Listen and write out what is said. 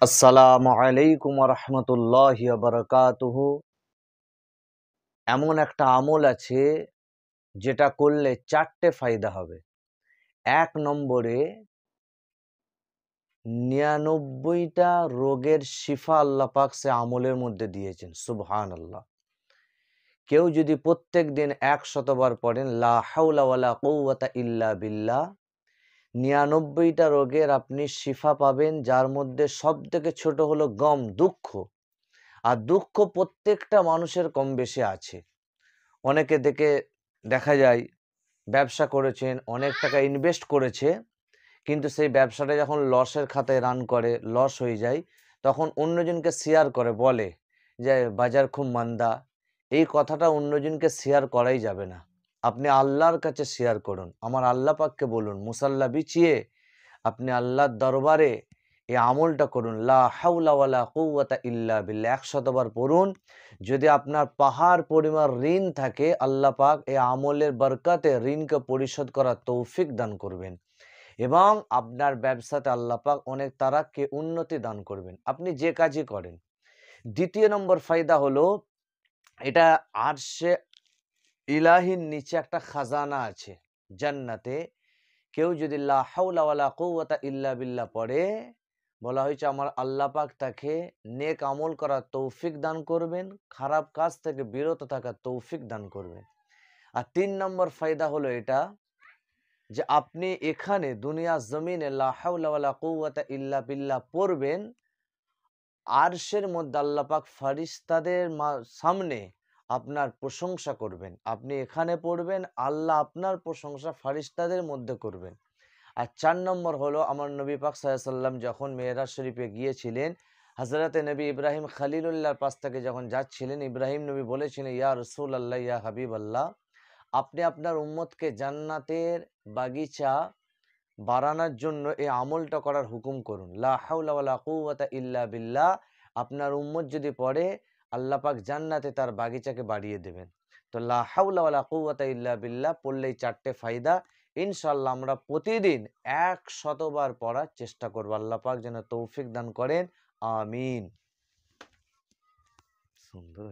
আসসালামু আলাইকুম রহমতুল্লাহি বারাকাতুহু। এমন একটা আমল আছে যেটা করলে চারটে ফায়দা হবে। ১ নম্বরে ৯৯টা রোগের শিফা আল্লাহ পাক সে আমলের মধ্যে দিয়েছেন। সুবহানাল্লাহ। কেউ যদি প্রত্যেক দিন ১০০বার পড়েন লা হাওলা ওয়ালা কুওয়াতা ইল্লা বিল্লাহ, ৯৯টা রোগের আপনি শিফা পাবেন, যার মধ্যে সবথেকে ছোট হলো গম, দুঃখ। আর দুঃখ প্রত্যেকটা মানুষের কম বেশি আছে। অনেকে দেখা যায় ব্যবসা করেছেন, অনেক টাকা ইনভেস্ট করেছে, কিন্তু সেই ব্যবসাটা যখন লসের খাতায় রান করে, লস হয়ে যায়, তখন অন্যজনকে শেয়ার করে, বলে যে বাজার খুব মান্দা। এই কথাটা অন্যজনকে শেয়ার করাই যাবে না। আপনি আল্লাহর কাছে শেয়ার করুন। আমার আল্লাহ পাককে বলুন, মুসাল্লা বিছিয়ে আপনি আল্লাহর দরবারে এই আমলটা করুন। লা হাওলা ওয়ালা কুওয়াতা ইল্লা বিল্লাহ ১০০বার পড়ুন। যদি আপনার পাহাড় পরিমাণ ঋণ থাকে, আল্লাহ পাক এই আমলের বরকতে ঋণকে পরিশোধ করার তৌফিক দান করবেন এবং আপনার ব্যবসাতে আল্লাহ পাক অনেক তারাক্কি উন্নতি দান করবেন, আপনি যে কাজই করেন। ২য় নম্বর ফায়দা হলো, এটা আরশে ইলাহির নিচে একটা খাজানা আছে জান্নাতে। কেউ যদি লা হাওলা ওয়ালা কুওয়াতা ইল্লা বিল্লাহ পড়ে, বলা হয়েছে আমার আল্লাহ পাক তাকে নেক আমল করার তৌফিক দান করবেন, খারাপ কাজ থেকে বিরত থাকার তৌফিক দান করবেন। আর ৩ নম্বর ফায়দা হলো এটা, যে আপনি এখানে দুনিয়া জমিনে লা হাওলা ওয়ালা কুওয়াতা ইল্লা বিল্লাহ পড়বেন, আরশের মধ্যে আল্লাহ পাক ফারিস্তাদের সামনে আপনার প্রশংসা করবেন। আপনি এখানে পড়বেন, আল্লাহ আপনার প্রশংসা ফারিস্তাদের মধ্যে করবেন। আর ৪ নম্বর হলো, আমার নবী পাক সাল্লাল্লাহু আলাইহি ওয়াসাল্লাম যখন মেরাজ শরীফে গিয়েছিলেন, হযরতে নবী ইব্রাহিম খলিলুল্লাহর পাশ থেকে যখন যাচ্ছিলেন, ইব্রাহিম নবী বলেছিলেন, ইয়া রাসূলুল্লাহ, ইয়া হাবিবাল্লাহ, আপনি আপনার উম্মতকে জান্নাতের বাগিচা বাড়ানোর জন্য এই আমলটা করার হুকুম করুন। লা হাওলা ওয়ালা কুওয়াতা ইল্লা বিল্লাহ আপনার উম্মত যদি পড়ে, আল্লাহ পাক জান্নাতে তার বাগিচাকে বাড়িয়ে দেবেন। তো লা হাওলা ওয়ালা কুওয়াতা ইল্লা বিল্লাহ পড়লেই 4টে ফায়দা। ইনশাআল্লাহ আমরা প্রতিদিন ১০০বার পড়ার চেষ্টা করব। আল্লাহ পাক যেন তৌফিক দান করেন। আমিন। সুন্দর।